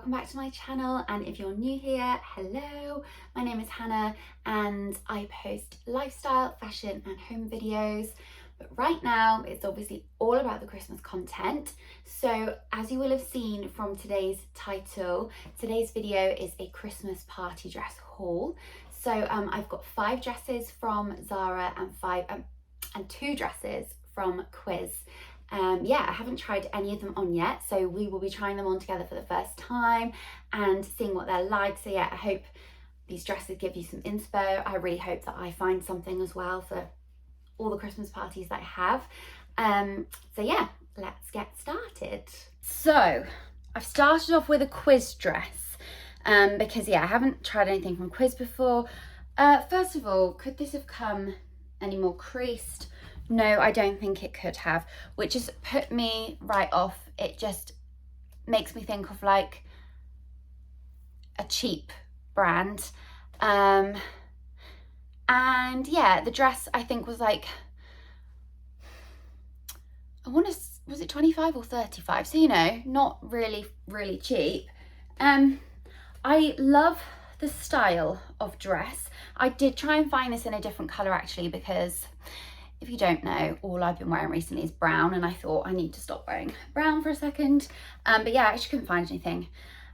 welcome back to my channel, and if you're new here, hello, my name is Hannah and I post lifestyle, fashion and home videos, but right now it's obviously all about the Christmas content. So as you will have seen from today's title, today's video is a Christmas party dress haul. So I've got 5 dresses from Zara and 2 dresses from Quiz. Yeah, I haven't tried any of them on yet, so we will be trying them on together for the first time and seeing what they're like. So yeah, I hope these dresses give you some inspo. I really hope that I find something as well for all the Christmas parties that I have. So yeah, let's get started. So I've started off with a Quiz dress because yeah, I haven't tried anything from Quiz before. First of all, could this have come any more creased? No, I don't think it could have, which has put me right off. It just makes me think of like a cheap brand. And yeah, the dress I think was like, was it 25 or 35? So, you know, not really cheap. I love the style of dress. I did try and find this in a different colour actually, because if you don't know, all I've been wearing recently is brown, and I thought I need to stop wearing brown for a second. But yeah, I actually couldn't find anything.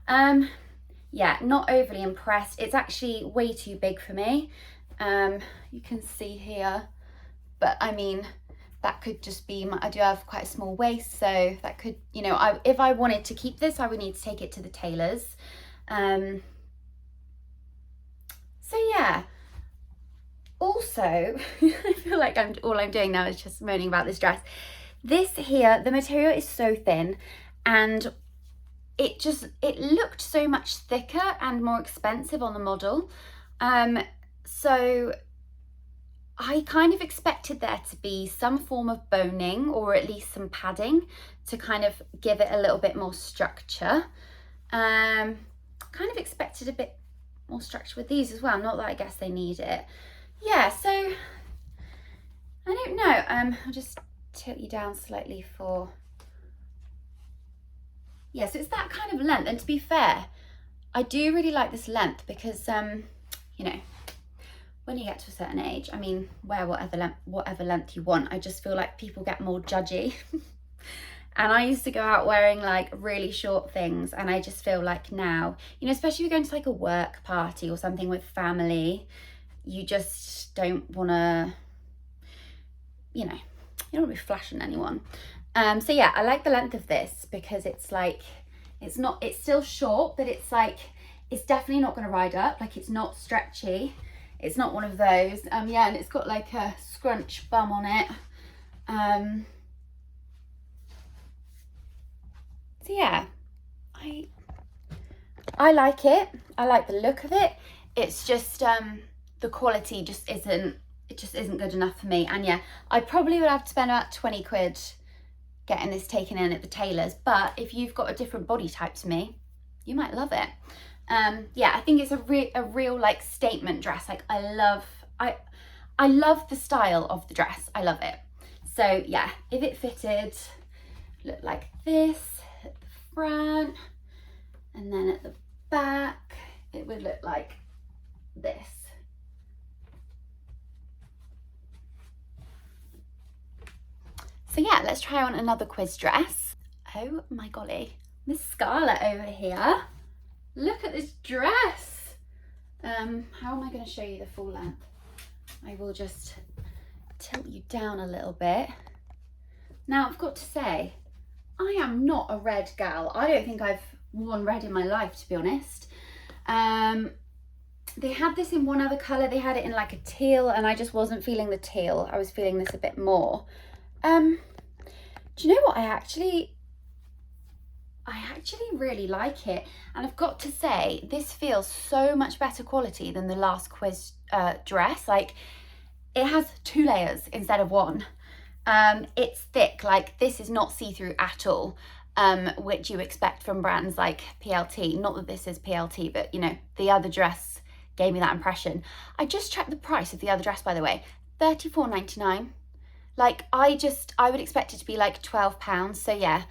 Yeah, not overly impressed. It's actually way too big for me. You can see here, but I mean, that could just be I do have quite a small waist, so that could, you know, if I wanted to keep this, I would need to take it to the tailors. So yeah. Also, I feel like all I'm doing now is just moaning about this dress. This here, the material is so thin, and it looked so much thicker and more expensive on the model. So I kind of expected there to be some form of boning or at least some padding to kind of give it a little bit more structure. Kind of expected a bit more structure with these as well, not that I guess they need it. Yeah, so I don't know. I'll just tilt you down slightly for, yeah, so it's that kind of length. And to be fair, I do really like this length because, you know, when you get to a certain age, I mean, wear whatever length you want. I just feel like people get more judgy. And I used to go out wearing like really short things, and I just feel like now, you know, especially if you're going to like a work party or something with family, you just don't want to, you know, you don't want to be flashing anyone. So yeah, I like the length of this because it's like, it's still short, but it's like, it's definitely not going to ride up. Like, it's not stretchy. It's not one of those. Yeah, and it's got like a scrunch bum on it. So yeah, I like it. I like the look of it. It's just, the quality just isn't good enough for me. And yeah, I probably would have to spend about 20 quid getting this taken in at the tailors, but if you've got a different body type to me, you might love it. Yeah, I think it's a real like statement dress. Like, I love the style of the dress. I love it. So yeah, if it fitted, look like this at the front, and then at the back it would look like this. So yeah, let's try on another Quiz dress. Oh my golly, Miss Scarlett over here. Look at this dress. How am I going to show you the full length? I will just tilt you down a little bit. Now, I've got to say, I am not a red gal. I don't think I've worn red in my life, to be honest. They had this in one other colour. They had it in like a teal, and I just wasn't feeling the teal. I was feeling this a bit more. Do you know what? I actually really like it, and I've got to say, this feels so much better quality than the last Quiz dress. Like, it has 2 layers instead of 1. It's thick. Like, this is not see-through at all, which you expect from brands like PLT. Not that this is PLT, but you know, the other dress gave me that impression. I just checked the price of the other dress, by the way, £34.99. Like, I would expect it to be like £12. So yeah,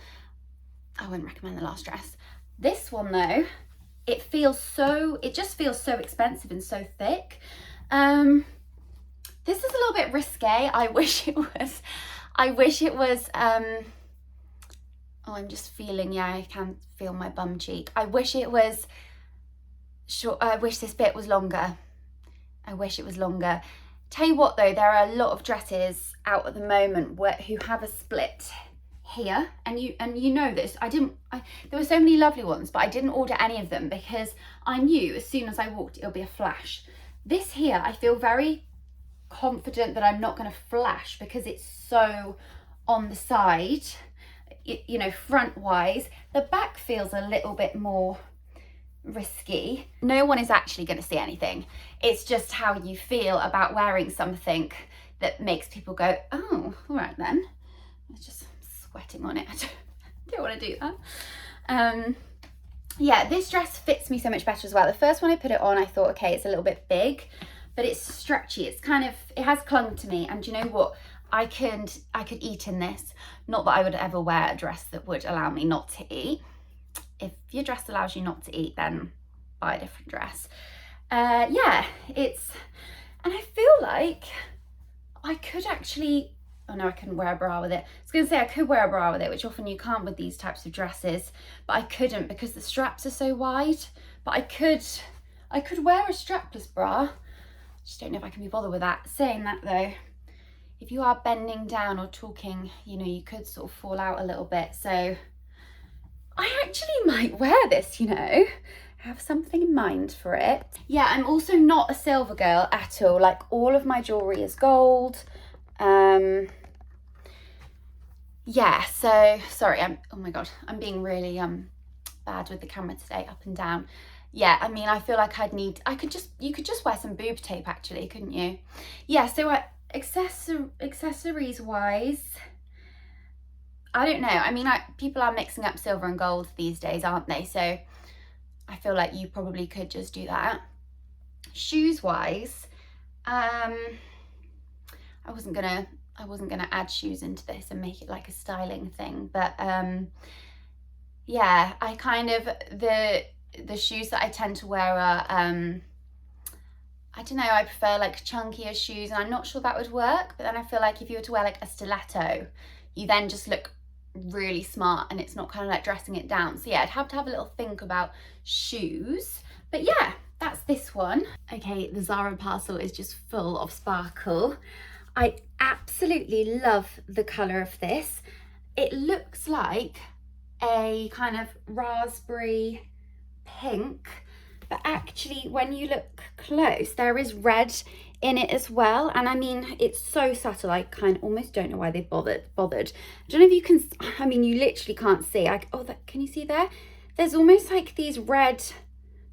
I wouldn't recommend the last dress. This one though, it just feels so expensive and so thick. This is a little bit risque. I wish it was, oh, I'm just feeling, yeah, I can feel my bum cheek. I wish it was short. I wish this bit was longer. I wish it was longer. Tell you what though, there are a lot of dresses out at the moment who have a split here, and you know this. There were so many lovely ones, but I didn't order any of them because I knew as soon as I walked it'll be a flash. This here, I feel very confident that I'm not going to flash because it's so on the side, you know, front wise. The back feels a little bit more risky. No one is actually going to see anything. It's just how you feel about wearing something that makes people go, oh, all right then. It's just sweating on it. I don't want to do that. Yeah, this dress fits me so much better as well. The first one I put it on, I thought, okay, it's a little bit big, but it's stretchy. It's kind of, it has clung to me. And you know what? I could eat in this. Not that I would ever wear a dress that would allow me not to eat. If your dress allows you not to eat, then buy a different dress. Yeah, and I feel like I could actually, oh no, I couldn't wear a bra with it. I was going to say I could wear a bra with it, which often you can't with these types of dresses, but I couldn't because the straps are so wide. But I could wear a strapless bra. Just don't know if I can be bothered with that. Saying that though, if you are bending down or talking, you know, you could sort of fall out a little bit. So I actually might wear this, you know, have something in mind for it. Yeah, I'm also not a silver girl at all. Like, all of my jewelry is gold. Yeah, so sorry, oh my god, I'm being really bad with the camera today, up and down. Yeah, I mean, I feel like you could just wear some boob tape actually, couldn't you? Yeah, so accessories wise, I don't know. I mean, people are mixing up silver and gold these days, aren't they? So I feel like you probably could just do that. Shoes wise, I wasn't gonna add shoes into this and make it like a styling thing, but yeah, I kind of, the shoes that I tend to wear are I don't know, I prefer like chunkier shoes, and I'm not sure that would work, but then I feel like if you were to wear like a stiletto, you then just look really smart and it's not kind of like dressing it down. So yeah, I'd have to have a little think about shoes. But yeah, that's this one. Okay, the Zara parcel is just full of sparkle. I absolutely love the colour of this. It looks like a kind of raspberry pink, but actually when you look close, there is red in it as well. And I mean, it's so subtle, I kind of almost don't know why they bothered. I don't know if you can, I mean, you literally can't see. Can you see there? There's almost like these red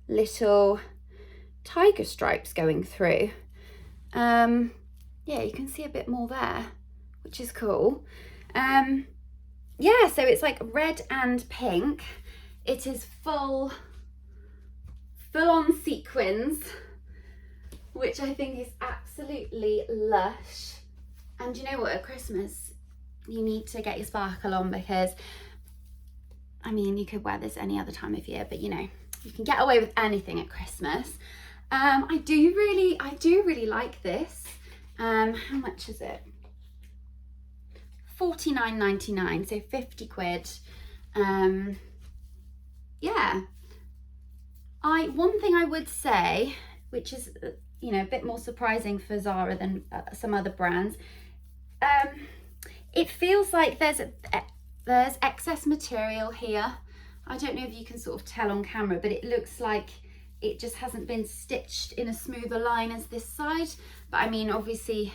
little tiger stripes going through. Yeah, you can see a bit more there, which is cool. Yeah, so it's like red and pink. It is full on sequins, which I think is absolutely lush. And you know what, at Christmas you need to get your sparkle on, because I mean, you could wear this any other time of year, but you know, you can get away with anything at Christmas. I do really like this. How much is it? £49.99, so 50 quid. Yeah, one thing I would say, which is, you know, a bit more surprising for Zara than some other brands, it feels like there's excess material here. I don't know if you can sort of tell on camera, but it looks like it just hasn't been stitched in a smoother line as this side. But I mean, obviously,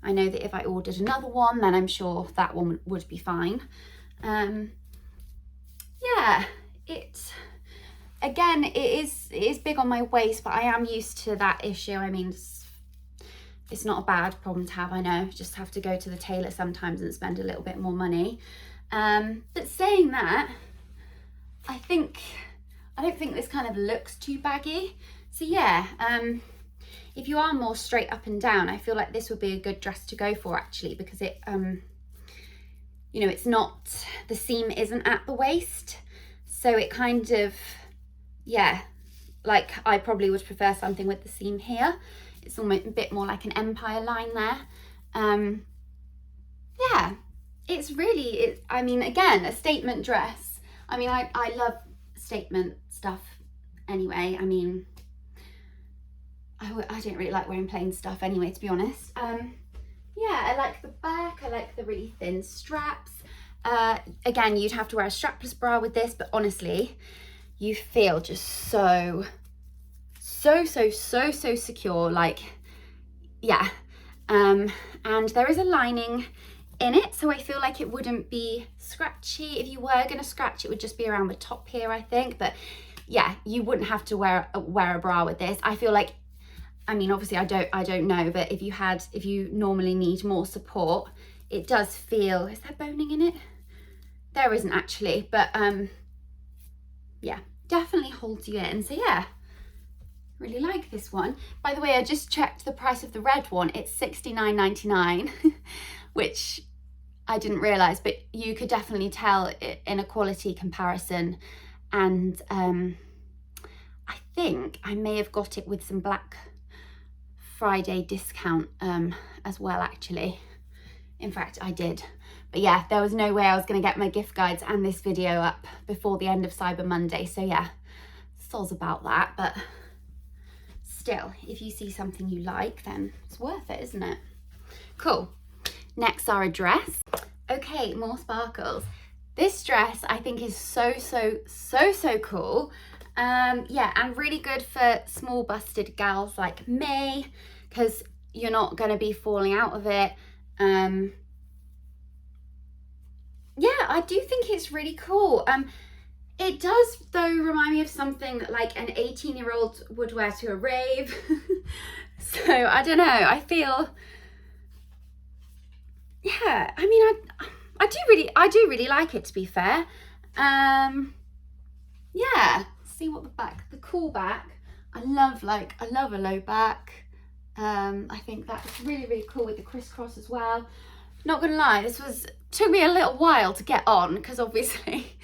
I know that if I ordered another one, then I'm sure that one would be fine. Yeah, again, it is big on my waist, but I am used to that issue. I mean, it's not a bad problem to have, I know. Just have to go to the tailor sometimes and spend a little bit more money. But saying that, I don't think this kind of looks too baggy. So yeah, if you are more straight up and down, I feel like this would be a good dress to go for actually, because it, you know, it's not, the seam isn't at the waist. So it kind of, yeah, like I probably would prefer something with the seam here. It's almost a bit more like an empire line there. Yeah, it's really, I mean, again, a statement dress. I mean, I love statement stuff anyway. I mean, I don't really like wearing plain stuff anyway, to be honest. Yeah, I like the back. I like the really thin straps. Again, you'd have to wear a strapless bra with this, but honestly, you feel just so secure. Like, yeah. And there is a lining in it, so I feel like it wouldn't be scratchy. If you were going to scratch, it would just be around the top here, I think. But yeah, you wouldn't have to wear a bra with this. I feel like, I mean, obviously I don't know, but if you normally need more support, it does feel, is there boning in it? There isn't actually, but yeah, definitely holds you in. So yeah, really like this one. By the way, I just checked the price of the red one. It's $69.99, which I didn't realise, but you could definitely tell in a quality comparison. And I think I may have got it with some Black Friday discount as well, actually. In fact, I did. But yeah, there was no way I was going to get my gift guides and this video up before the end of Cyber Monday. So yeah, soz about that. But still, if you see something you like, then it's worth it, isn't it? Cool. Next, Zara dress. Okay, more sparkles. This dress I think is so cool. Yeah, and really good for small busted gals like me, because you're not going to be falling out of it. Yeah, I do think it's really cool. It does though remind me of something that like an 18-year-old would wear to a rave. So I don't know, I feel, yeah, I mean, I do really like it, to be fair. Yeah, see what the cool back. I love a low back. I think that's really cool with the crisscross as well. Not gonna lie, took me a little while to get on, because obviously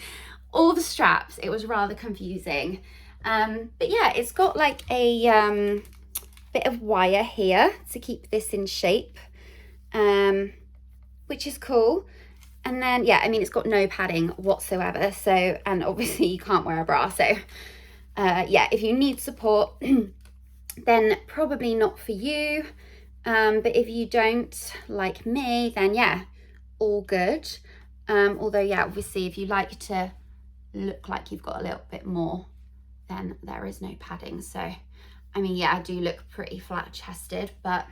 all the straps, it was rather confusing. But yeah, it's got like a bit of wire here to keep this in shape, which is cool. And then, yeah, I mean, it's got no padding whatsoever. So, and obviously you can't wear a bra. So, yeah, if you need support, then probably not for you. But if you don't, like me, then yeah, all good. Although, yeah, obviously if you like to look like you've got a little bit more, then there is no padding. So, I mean, yeah, I do look pretty flat chested, but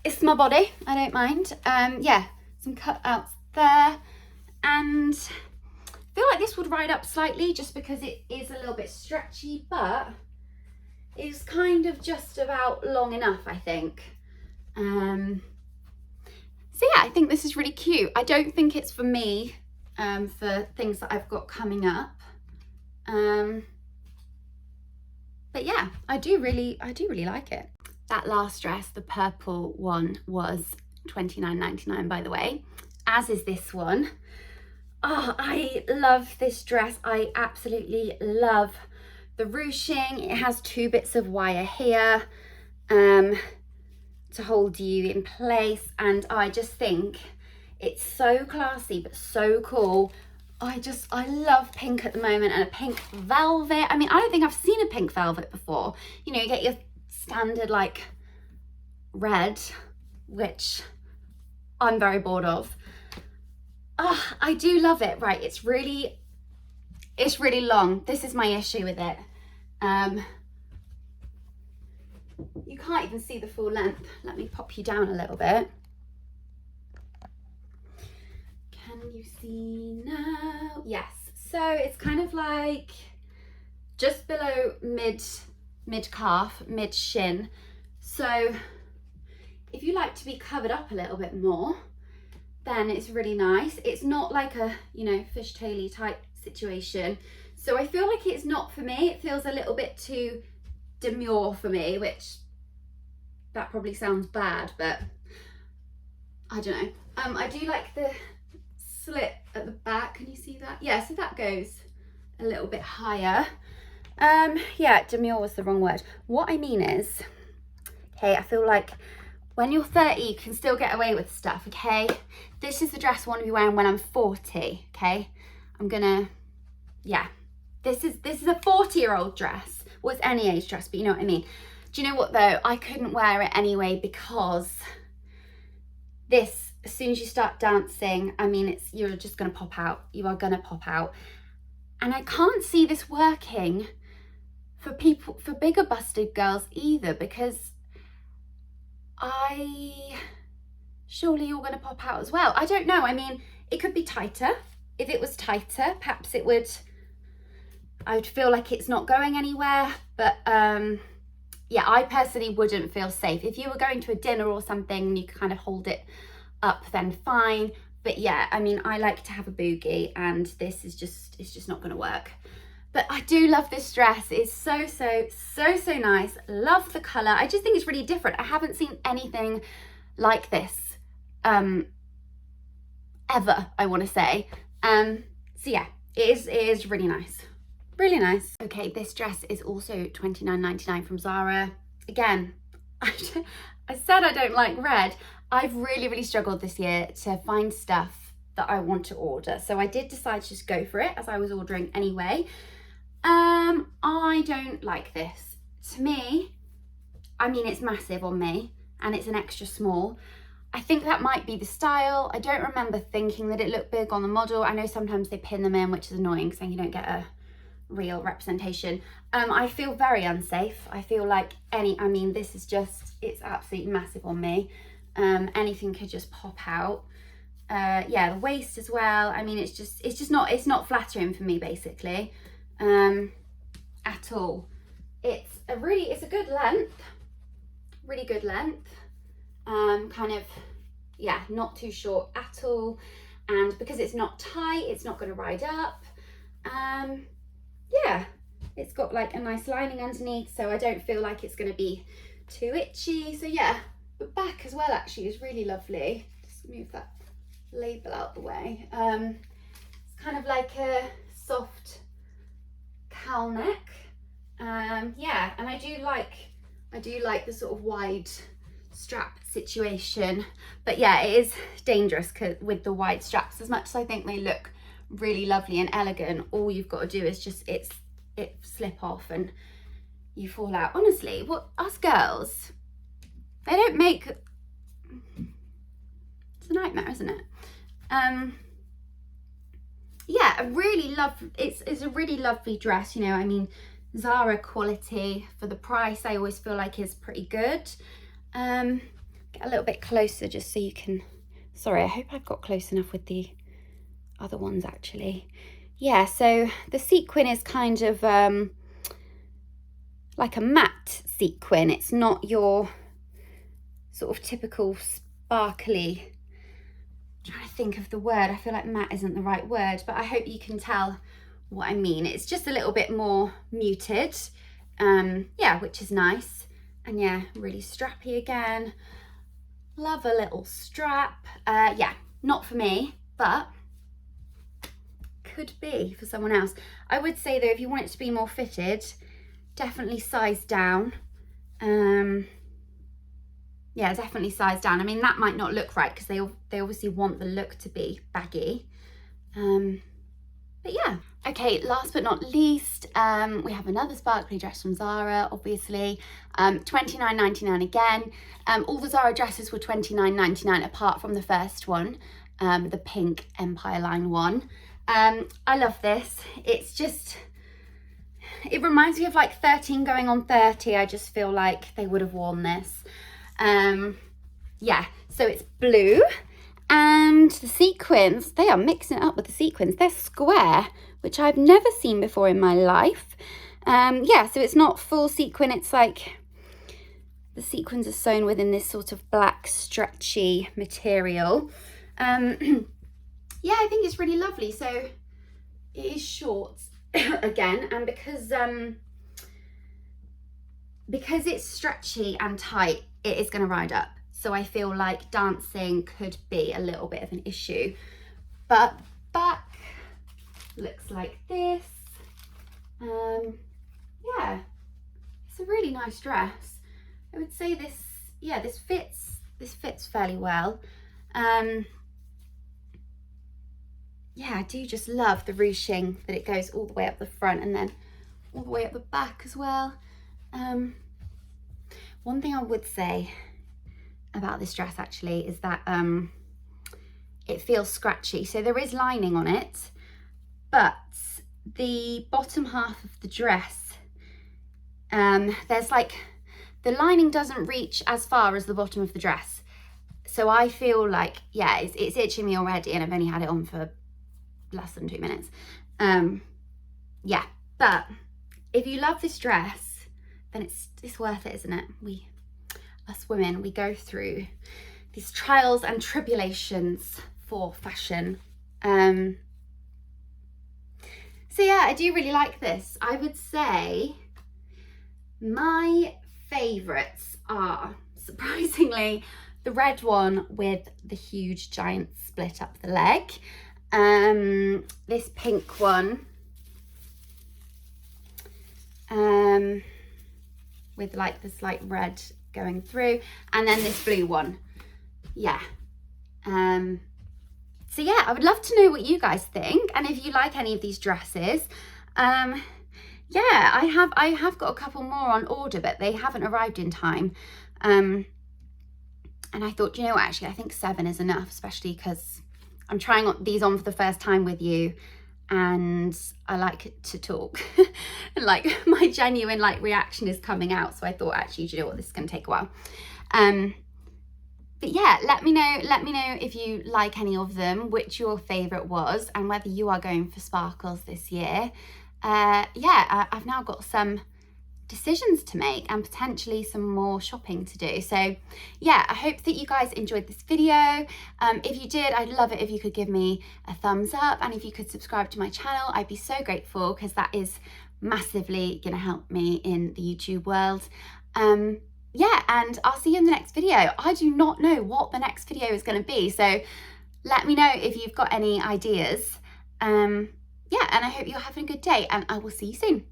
it's my body, I don't mind. Yeah, some cutouts there, and I feel like this would ride up slightly just because it is a little bit stretchy, but it's kind of just about long enough, I think. So yeah, I think this is really cute. I don't think it's for me, for things that I've got coming up. But yeah, I do really like it. That last dress, the purple one, was $29.99, by the way, as is this one. Oh, I love this dress. I absolutely love the ruching. It has two bits of wire here to hold you in place, and I just think it's so classy but so cool. I love pink at the moment, and a pink velvet. I mean, I don't think I've seen a pink velvet before. You know, you get your standard like red, which I'm very bored of. Oh, I do love it. Right, it's really long. This is my issue with it. You can't even see the full length. Let me pop you down a little bit. Can you see now? Yes. So it's kind of like just below mid calf, mid shin. So if you like to be covered up a little bit more, then it's really nice. It's not like a, you know, fishtaily type situation. So I feel like it's not for me. It feels a little bit too demure for me, which that probably sounds bad, but I don't know. I do like the slit at the back. Can you see that? Yeah, so that goes a little bit higher. Yeah, demure was the wrong word. What I mean is, okay, I feel like when you're 30, you can still get away with stuff, okay? This is the dress I want to be wearing when I'm 40, okay? I'm gonna, yeah. This is a 40-year-old dress. Well, it's any age dress, but you know what I mean. Do you know what though? I couldn't wear it anyway because this, as soon as you start dancing, I mean, you're just gonna pop out. You are gonna pop out. And I can't see this working for people, for bigger busted girls either, because surely you're gonna pop out as well. I don't know, I mean, it could be tighter. If it was tighter, perhaps it would, I would feel like it's not going anywhere, but yeah, I personally wouldn't feel safe. If you were going to a dinner or something and you could kind of hold it up, then fine. But yeah, I mean, I like to have a boogie, and this is just, it's just not gonna work. But I do love this dress. It's so nice. Love the color. I just think it's really different. I haven't seen anything like this ever, I want to say. So yeah, it is really nice. Really nice. Okay, this dress is also $29.99 from Zara. Again, I said I don't like red. I've really struggled this year to find stuff that I want to order. So I did decide to just go for it, as I was ordering anyway. I don't like this. To me, I mean, it's massive on me and it's an extra small. I think that might be the style. I don't remember thinking that it looked big on the model. I know sometimes they pin them in, which is annoying because then you don't get a real representation. I feel very unsafe. I feel like I mean, this is just, it's absolutely massive on me. Anything could just pop out. Yeah, the waist as well. I mean, it's not flattering for me, basically. At all. It's a good length, really good length. Kind of, yeah, not too short at all, and because it's not tight, it's not going to ride up. Yeah, it's got like a nice lining underneath, so I don't feel like it's going to be too itchy. So yeah, the back as well actually is really lovely. Just move that label out the way. It's kind of like a soft cowl neck. Yeah, and I do like the sort of wide strap situation, but yeah, it is dangerous with the wide straps. As much as I think they look really lovely and elegant, all you've got to do is just it slip off and you fall out. Honestly, what us girls, they don't make, it's a nightmare, isn't it? Yeah, it's a really lovely dress, you know. I mean, Zara quality for the price, I always feel like is pretty good. Get a little bit closer just so you can, sorry, I hope I've got close enough with the other ones actually. Yeah, so the sequin is kind of like a matte sequin. It's not your sort of typical sparkly, I'm trying to think of the word. I feel like matte isn't the right word, but I hope you can tell what I mean. It's just a little bit more muted, yeah, which is nice. And yeah, really strappy again. Love a little strap. Yeah, not for me, but could be for someone else. I would say though, if you want it to be more fitted, definitely size down. Yeah, definitely size down. I mean, that might not look right because they obviously want the look to be baggy. But yeah. Okay, last but not least, we have another sparkly dress from Zara, obviously. $29.99 again. All the Zara dresses were $29.99 apart from the first one, the pink Empire Line one. I love this. It's just, it reminds me of like 13 going on 30. I just feel like they would have worn this. Yeah, so it's blue. And the sequins, they are mixing it up with the sequins. They're square, which I've never seen before in my life. Yeah, so it's not full sequin. It's like the sequins are sewn within this sort of black stretchy material. Yeah, I think it's really lovely. So it is short again, and because it's stretchy and tight, it is going to ride up. So I feel like dancing could be a little bit of an issue. But back looks like this. Yeah, it's a really nice dress. I would say this, yeah, this fits fairly well. Yeah, I do just love the ruching, that it goes all the way up the front and then all the way up the back as well. One thing I would say about this dress actually is that it feels scratchy. So there is lining on it, but the bottom half of the dress, there's like, the lining doesn't reach as far as the bottom of the dress. So I feel like, yeah, it's itching me already, and I've only had it on for less than 2 minutes. Yeah, but if you love this dress, then it's worth it, isn't it? Us women, we go through these trials and tribulations for fashion. So yeah, I do really like this. I would say my favorites are, surprisingly, the red one with the huge giant split up the leg, this pink one, with like the slight red going through, and then this blue one. Yeah. So yeah, I would love to know what you guys think, and if you like any of these dresses. Yeah, I have got a couple more on order, but they haven't arrived in time. And I thought, you know what, actually I think 7 is enough, especially because I'm trying these on for the first time with you, and I like to talk. And like my genuine like reaction is coming out, so I thought, actually, do you know what, this is going to take a while. But yeah, let me know if you like any of them, which your favorite was, and whether you are going for sparkles this year. Yeah, I've now got some decisions to make and potentially some more shopping to do. So yeah, I hope that you guys enjoyed this video. If you did, I'd love it if you could give me a thumbs up, and if you could subscribe to my channel, I'd be so grateful, because that is massively gonna help me in the YouTube world. Yeah, and I'll see you in the next video. I do not know what the next video is going to be, so let me know if you've got any ideas. Yeah, and I hope you're having a good day, and I will see you soon.